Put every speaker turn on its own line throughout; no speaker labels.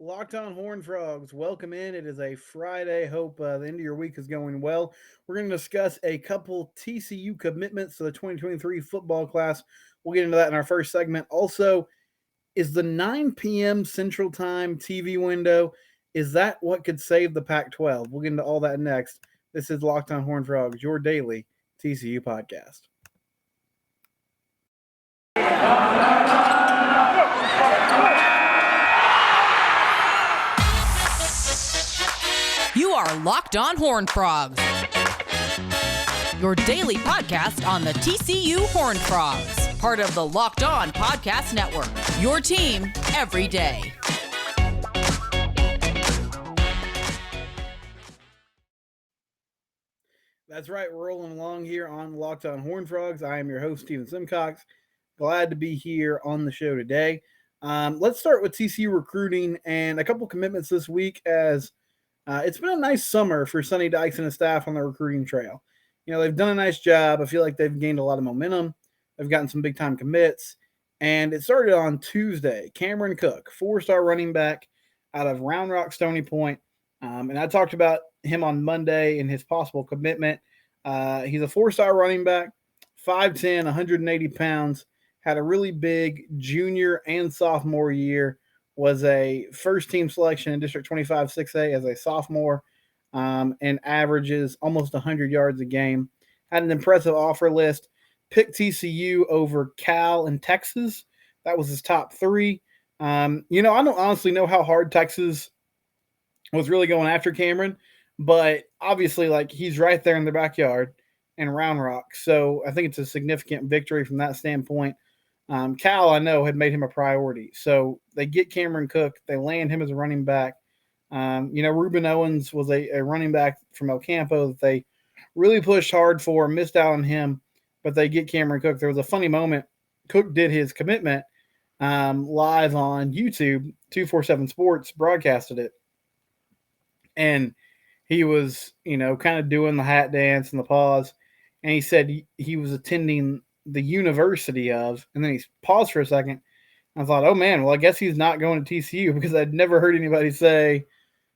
Locked on Horn Frogs, welcome in. It is a Friday. Hope the end of your week is going well. We're going to discuss a couple TCU commitments to the 2023 football class. We'll get into that in our first segment. Also, is the 9 p.m. Central Time TV window, is that what could save the Pac-12? We'll get into all that next. This is Locked on Horn Frogs, your daily TCU podcast.
You are Locked on Horned Frogs, your daily podcast on the TCU Horned Frogs, part of the Locked On Podcast Network, your team every day.
That's right, we're rolling along here on Locked on Horned Frogs. I am your host, Steven Simcox. Glad to be here on the show today. Let's start with TCU recruiting and a couple commitments this week as it's been a nice summer for Sonny Dykes and his staff on the recruiting trail. You know, they've done a nice job. I feel like they've gained a lot of momentum. They've gotten some big-time commits. And it started on Tuesday. Cameron Cook, four-star running back out of Round Rock, Stony Point. And I talked about him on Monday and his possible commitment. He's a four-star running back, 5'10", 180 pounds, had a really big junior and sophomore year, was a first-team selection in District 25 6A as a sophomore, and averages almost 100 yards a game. Had an impressive offer list. Picked TCU over Cal and Texas. That was his top three. I don't honestly know how hard Texas was really going after Cameron, but obviously, he's right there in the backyard in Round Rock. So I think it's a significant victory from that standpoint. Cal, I know, had made him a priority. So they get Cameron Cook. They land him as a running back. Reuben Owens was a running back from El Campo that they really pushed hard for, missed out on him, but they get Cameron Cook. There was a funny moment. Cook did his commitment live on YouTube. 247 Sports broadcasted it. And he was, kind of doing the hat dance and the pause. And he said he was attending the University of, and then he paused for a second. I thought, oh man, well, I guess he's not going to TCU because I'd never heard anybody say,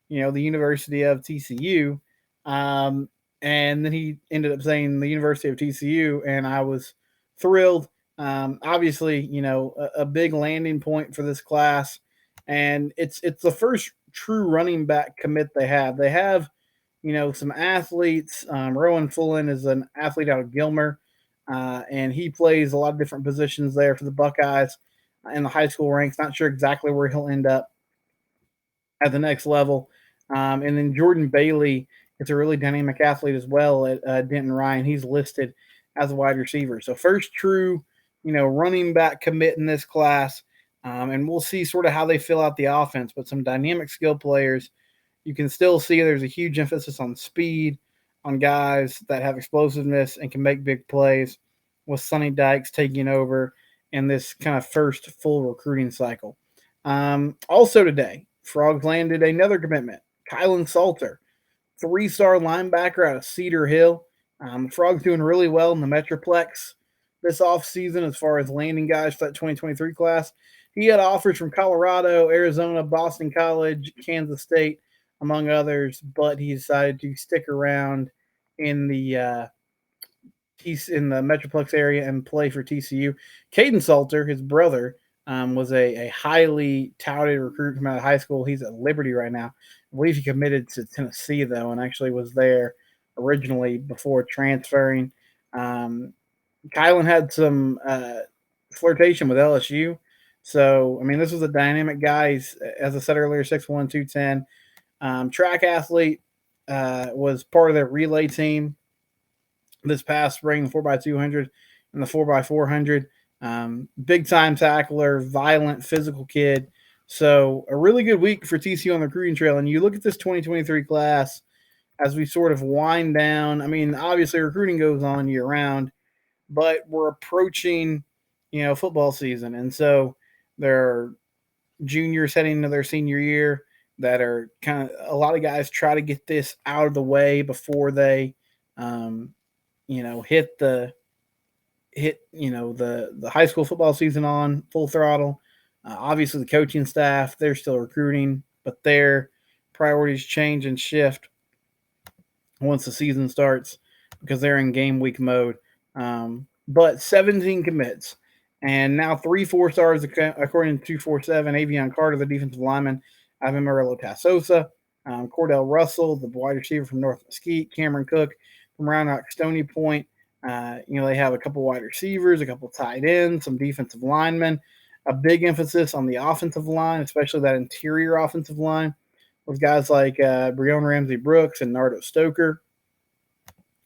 the University of TCU. And then he ended up saying the University of TCU, and I was thrilled. Obviously, a big landing point for this class, and it's the first true running back commit they have. They have, some athletes. Rowan Fullen is an athlete out of Gilmer. And he plays a lot of different positions there for the Buckeyes in the high school ranks. Not sure exactly where he'll end up at the next level. And then Jordan Bailey is a really dynamic athlete as well at Denton Ryan. He's listed as a wide receiver. So first true, running back commit in this class. And we'll see sort of how they fill out the offense. But some dynamic skill players. You can still see there's a huge emphasis on speed, on guys that have explosiveness and can make big plays, with Sonny Dykes taking over in this kind of first full recruiting cycle. Also today, Frogs landed another commitment, Kylan Salter, three-star linebacker out of Cedar Hill. Frogs doing really well in the Metroplex this offseason as far as landing guys for that 2023 class. He had offers from Colorado, Arizona, Boston College, Kansas State, among others, but he decided to stick around in the Metroplex area and play for TCU. Kylan Salter, his brother, was a highly touted recruit from out of high school. He's at Liberty right now. I believe he committed to Tennessee, though, and actually was there originally before transferring. Kylan had some flirtation with LSU. So, this was a dynamic guy. He's, as I said earlier, 6'1", 210. Track athlete, was part of their relay team this past spring, the 4x200 and the 4x400. Big time tackler, violent, physical kid. So a really good week for TCU on the recruiting trail. And you look at this 2023 class as we sort of wind down. Obviously recruiting goes on year round, but we're approaching, football season. And so there are juniors heading into their senior year that are kind of, a lot of guys try to get this out of the way before they, hit the high school football season on full throttle. Obviously, the coaching staff, they're still recruiting but their priorities change and shift once the season starts because they're in game week mode. But 17 commits, and now 3 4 stars according to 247. Avion Carter, the defensive lineman, Ivan Morello Tassosa, Cordell Russell, the wide receiver from North Mesquite, Cameron Cook from Round Rock Stony Point. They have a couple wide receivers, a couple tight ends, some defensive linemen, a big emphasis on the offensive line, especially that interior offensive line with guys like Breon Ramsey Brooks and Nardo Stoker.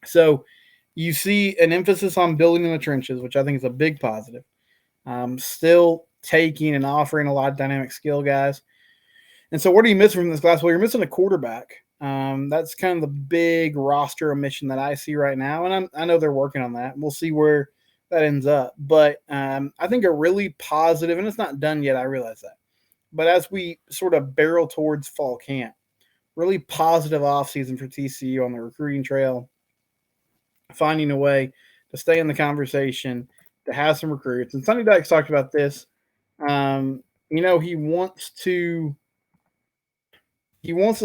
So you see an emphasis on building in the trenches, which I think is a big positive. Still taking and offering a lot of dynamic skill guys. And so what are you missing from this class? Well, you're missing a quarterback. That's kind of the big roster omission that I see right now. And I know they're working on that. We'll see where that ends up. But I think a really positive, and it's not done yet, I realize that. But as we sort of barrel towards fall camp, really positive offseason for TCU on the recruiting trail, finding a way to stay in the conversation, to have some recruits. And Sonny Dykes talked about this. He wants to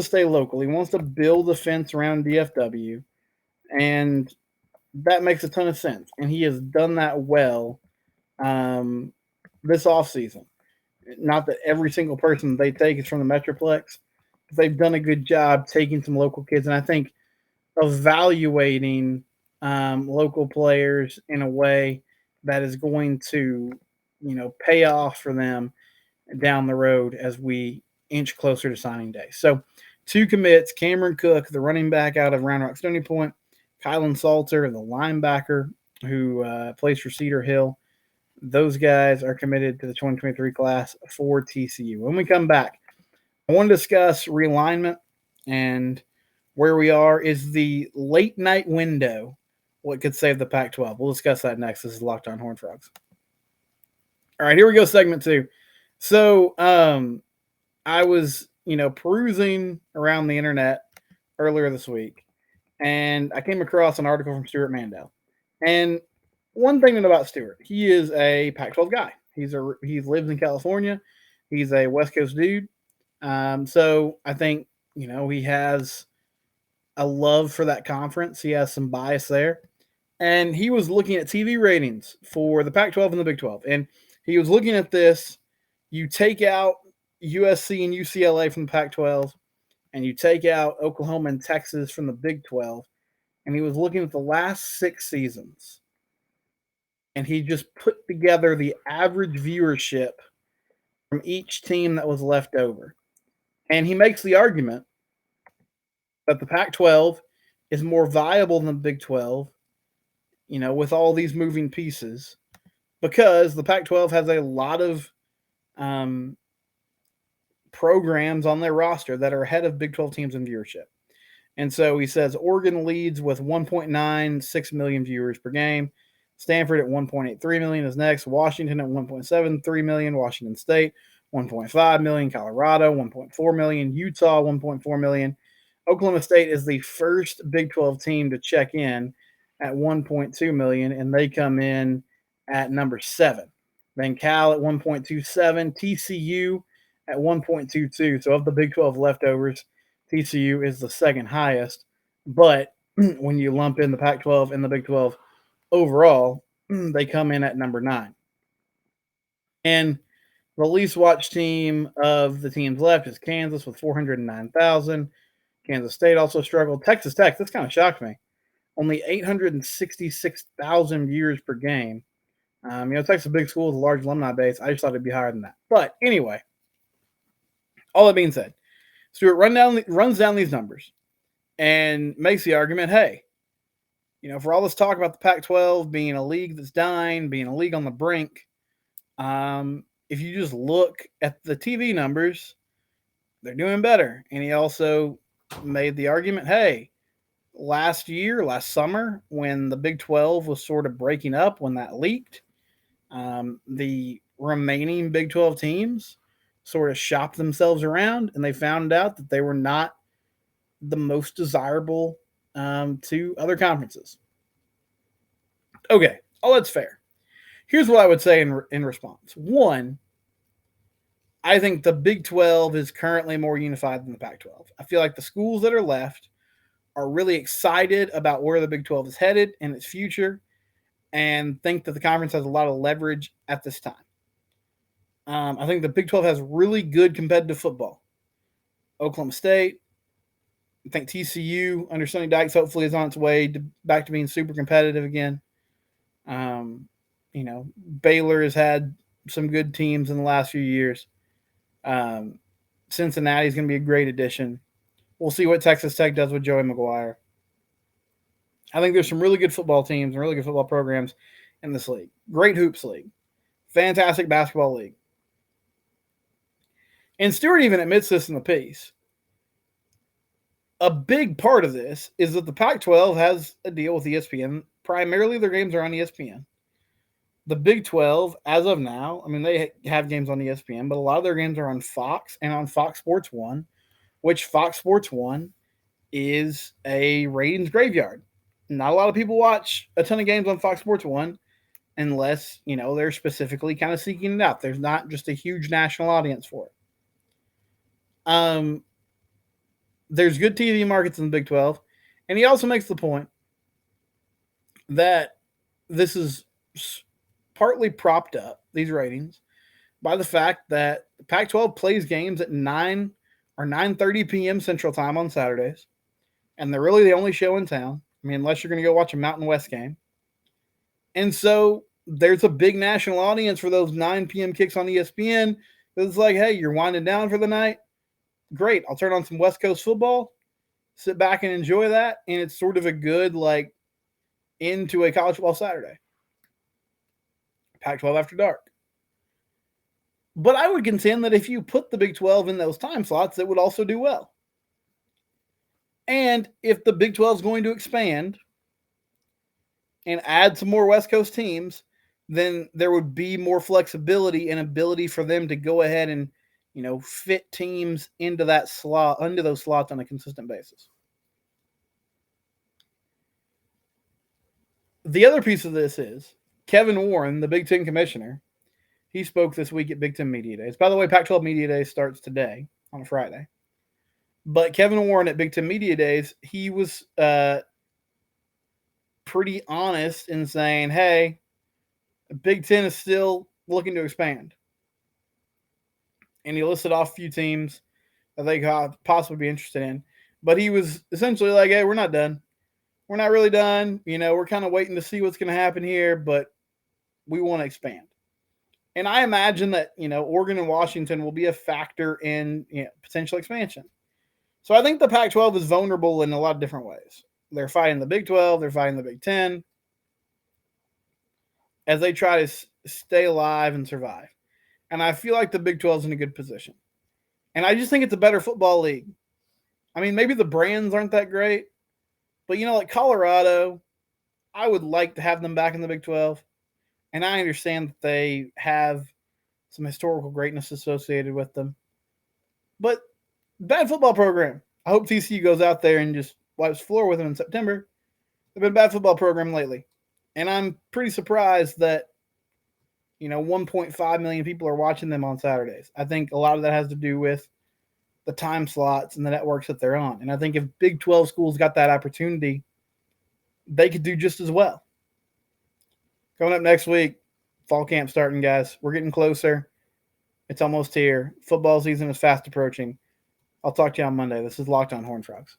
stay local. He wants to build a fence around DFW, and that makes a ton of sense. And he has done that well this offseason. Not that every single person they take is from the Metroplex. They've done a good job taking some local kids, and I think evaluating local players in a way that is going to, pay off for them down the road as we inch closer to signing day. So 2 commits, Cameron Cook, the running back out of Round Rock Stony Point, Kylan Salter, the linebacker who plays for Cedar Hill. Those guys are committed to the 2023 class for TCU. When we come back, I want to discuss realignment and where we are. Is the late night window what could save the Pac-12? We'll discuss that next. This is Locked On Horned Frogs. All right, here we go, segment 2. So I was, perusing around the internet earlier this week, and I came across an article from Stuart Mandel. And one thing about Stuart, he is a Pac-12 guy. He lives in California. He's a West Coast dude. So I think, he has a love for that conference. He has some bias there. And he was looking at TV ratings for the Pac-12 and the Big 12. And he was looking at this. You take out USC and UCLA from the Pac-12, and you take out Oklahoma and Texas from the Big 12. And he was looking at the last 6 seasons. And he just put together the average viewership from each team that was left over. And he makes the argument that the Pac-12 is more viable than the Big 12, with all these moving pieces, because the Pac-12 has a lot of programs on their roster that are ahead of Big 12 teams in viewership. And so he says Oregon leads with 1.96 million viewers per game. Stanford at 1.83 million is next. Washington at 1.73 million. Washington State, 1.5 million. Colorado, 1.4 million. Utah, 1.4 million. Oklahoma State is the first Big 12 team to check in at 1.2 million, and they come in at number 7. Then Cal at 1.27, TCU at 1.22. So of the Big 12 leftovers, TCU is the second highest. But when you lump in the Pac-12 and the Big 12 overall, they come in at number 9. And the least watched team of the teams left is Kansas with 409,000. Kansas State also struggled. Texas Tech, this kind of shocked me. Only 866,000 viewers per game. Texas big school with a large alumni base. I just thought it'd be higher than that. But anyway, all that being said, Stuart runs down these numbers and makes the argument, hey, for all this talk about the Pac-12 being a league that's dying, being a league on the brink, if you just look at the TV numbers, they're doing better. And he also made the argument, hey, last summer, when the Big 12 was sort of breaking up, when that leaked, the remaining Big 12 teams sort of shopped themselves around, and they found out that they were not the most desirable to other conferences. Okay, all that's fair. Here's what I would say in response. One, I think the Big 12 is currently more unified than the Pac 12. I feel like the schools that are left are really excited about where the Big 12 is headed and its future, and think that the conference has a lot of leverage at this time. I think the Big 12 has really good competitive football. Oklahoma State, I think TCU under Sonny Dykes hopefully is on its way back to being super competitive again. Baylor has had some good teams in the last few years. Cincinnati is going to be a great addition. We'll see what Texas Tech does with Joey McGuire. I think there's some really good football teams and really good football programs in this league. Great hoops league. Fantastic basketball league. And Stewart even admits this in the piece. A big part of this is that the Pac-12 has a deal with ESPN. Primarily their games are on ESPN. The Big 12, as of now, I mean, they have games on ESPN, but a lot of their games are on Fox and on Fox Sports 1, which Fox Sports 1 is a ratings graveyard. Not a lot of people watch a ton of games on Fox Sports 1 unless, they're specifically kind of seeking it out. There's not just a huge national audience for it. There's good TV markets in the Big 12. And he also makes the point that this is partly propped up, these ratings, by the fact that the Pac-12 plays games at 9 or 9:30 p.m. Central Time on Saturdays. And they're really the only show in town. I mean, unless you're going to go watch a Mountain West game. And so there's a big national audience for those 9 p.m. kicks on ESPN. It's like, hey, you're winding down for the night. Great. I'll turn on some West Coast football, sit back and enjoy that. And it's sort of a good, into a college football Saturday. Pac-12 after dark. But I would contend that if you put the Big 12 in those time slots, it would also do well. And if the Big 12 is going to expand and add some more West Coast teams, then there would be more flexibility and ability for them to go ahead and, fit teams into that slot, into those slots on a consistent basis. The other piece of this is Kevin Warren, the Big Ten commissioner. He spoke this week at Big Ten Media Days. By the way, Pac-12 Media Day starts today on a Friday. But Kevin Warren at Big Ten Media Days, he was pretty honest in saying, hey, Big Ten is still looking to expand. And he listed off a few teams that they could possibly be interested in. But he was essentially like, hey, we're not done. We're not really done. We're kind of waiting to see what's going to happen here, but we want to expand. And I imagine that, Oregon and Washington will be a factor in potential expansion. So I think the Pac-12 is vulnerable in a lot of different ways. They're fighting the Big 12. They're fighting the Big 10 as they try to stay alive and survive. And I feel like the Big 12 is in a good position. And I just think it's a better football league. I mean, maybe the brands aren't that great, but, like Colorado, I would like to have them back in the Big 12. And I understand that they have some historical greatness associated with them. But bad football program. I hope TCU goes out there and just wipes the floor with them in September. They've been a bad football program lately. And I'm pretty surprised that, 1.5 million people are watching them on Saturdays. I think a lot of that has to do with the time slots and the networks that they're on. And I think if Big 12 schools got that opportunity, they could do just as well. Coming up next week, fall camp starting, guys. We're getting closer. It's almost here. Football season is fast approaching. I'll talk to you on Monday. This is Locked On Horned Frogs.